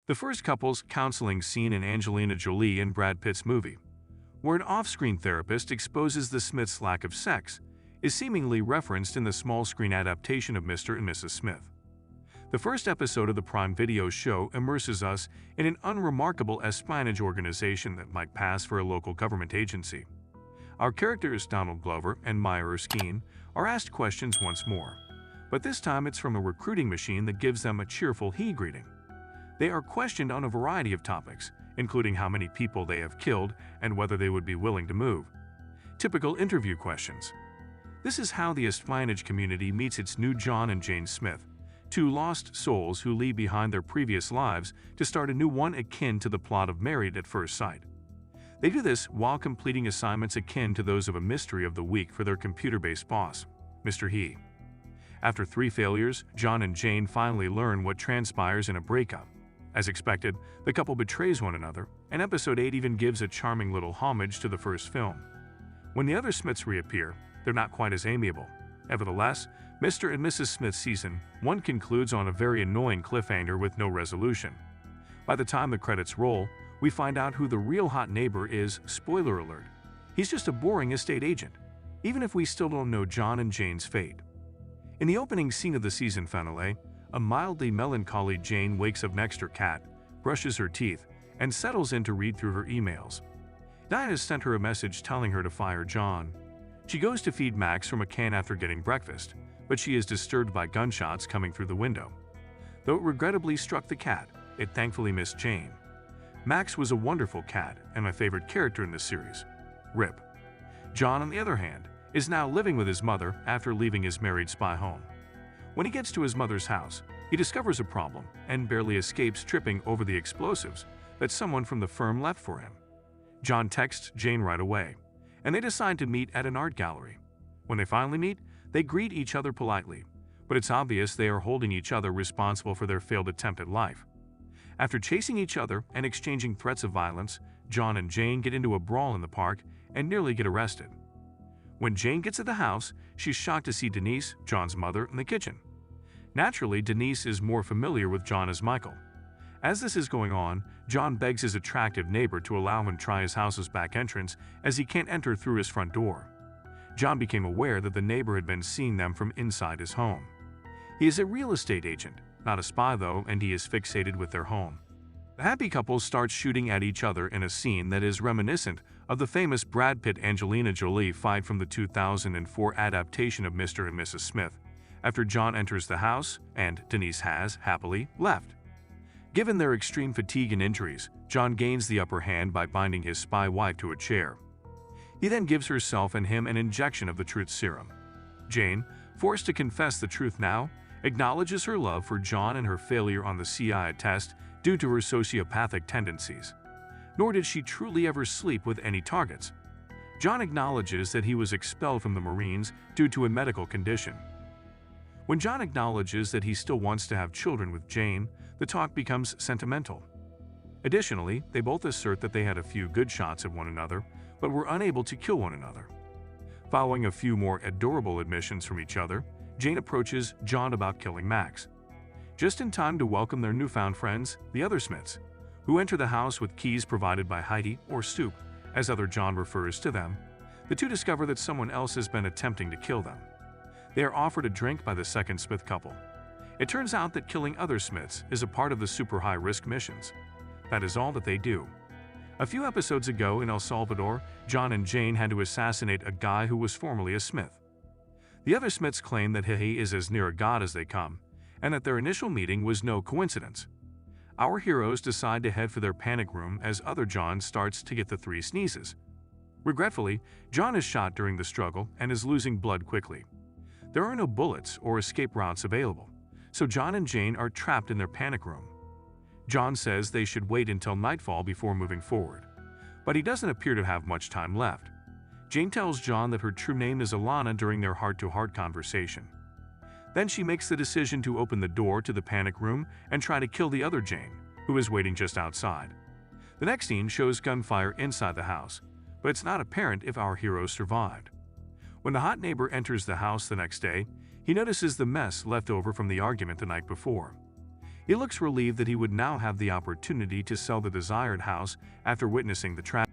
The first couple's counseling scene in Angelina Jolie and Brad Pitt's movie, where an off-screen therapist exposes the Smiths' lack of sex, is seemingly referenced in the small-screen adaptation of Mr. and Mrs. Smith. The first episode of the Prime Video show immerses us in an unremarkable espionage organization that might pass for a local government agency. Our characters, Donald Glover and Maya Erskine, are asked questions once more, but this time it's from a recruiting machine that gives them a cheerful he greeting. They are questioned on a variety of topics, including how many people they have killed and whether they would be willing to move. Typical interview questions. This is how the espionage community meets its new John and Jane Smith, two lost souls who leave behind their previous lives to start a new one akin to the plot of Married at First Sight. They do this while completing assignments akin to those of a mystery of the week for their computer-based boss, Mr. He. After 3 failures, John and Jane finally learn what transpires in a breakup. As expected, the couple betrays one another, and episode 8 even gives a charming little homage to the first film. When the other Smiths reappear, they're not quite as amiable. Nevertheless, Mr. and Mrs. Smith Season 1 concludes on a very annoying cliffhanger with no resolution. By the time the credits roll, we find out who the real hot neighbor is. Spoiler alert. He's just a boring estate agent, even if we still don't know John and Jane's fate. In the opening scene of the season finale, a mildly melancholy Jane wakes up next to her cat, brushes her teeth, and settles in to read through her emails. Diane has sent her a message telling her to fire John. She goes to feed Max from a can after getting breakfast, but she is disturbed by gunshots coming through the window. Though it regrettably struck the cat, it thankfully missed Jane. Max was a wonderful cat and my favorite character in this series. RIP. John, on the other hand, is now living with his mother after leaving his married spy home. When he gets to his mother's house, he discovers a problem and barely escapes tripping over the explosives that someone from the firm left for him. John texts Jane right away, and they decide to meet at an art gallery. When they finally meet, they greet each other politely, but it's obvious they are holding each other responsible for their failed attempt at life. After chasing each other and exchanging threats of violence, John and Jane get into a brawl in the park and nearly get arrested. When Jane gets to the house, she's shocked to see Denise, John's mother, in the kitchen. Naturally, Denise is more familiar with John as Michael. As this is going on, John begs his attractive neighbor to allow him to try his house's back entrance as he can't enter through his front door. John became aware that the neighbor had been seeing them from inside his home. He is a real estate agent, not a spy though, and he is fixated with their home. The happy couple starts shooting at each other in a scene that is reminiscent of the famous Brad Pitt-Angelina Jolie fight from the 2004 adaptation of Mr. and Mrs. Smith, after John enters the house and Denise has, happily, left. Given their extreme fatigue and injuries, John gains the upper hand by binding his spy wife to a chair. He then gives herself and him an injection of the truth serum. Jane, forced to confess the truth now, acknowledges her love for John and her failure on the CIA test due to her sociopathic tendencies. Nor did she truly ever sleep with any targets. John acknowledges that he was expelled from the Marines due to a medical condition. When John acknowledges that he still wants to have children with Jane, the talk becomes sentimental. Additionally, they both assert that they had a few good shots at one another, but were unable to kill one another. Following a few more adorable admissions from each other, Jane approaches John about killing Max. Just in time to welcome their newfound friends, the other Smiths, who enter the house with keys provided by Heidi, or Stoop, as other John refers to them. The two discover that someone else has been attempting to kill them. They are offered a drink by the second Smith couple. It turns out that killing other Smiths is a part of the super high-risk missions. That is all that they do. A few episodes ago in El Salvador, John and Jane had to assassinate a guy who was formerly a Smith. The other Smiths claim that he is as near a god as they come, and that their initial meeting was no coincidence. Our heroes decide to head for their panic room as other John starts to get the 3 sneezes. Regretfully, John is shot during the struggle and is losing blood quickly. There are no bullets or escape routes available, so John and Jane are trapped in their panic room. John says they should wait until nightfall before moving forward, but he doesn't appear to have much time left. Jane tells John that her true name is Alana during their heart-to-heart conversation. Then she makes the decision to open the door to the panic room and try to kill the other Jane, who is waiting just outside. The next scene shows gunfire inside the house, but it's not apparent if our heroes survived. When the hot neighbor enters the house the next day, he notices the mess left over from the argument the night before. He looks relieved that he would now have the opportunity to sell the desired house after witnessing the tragedy.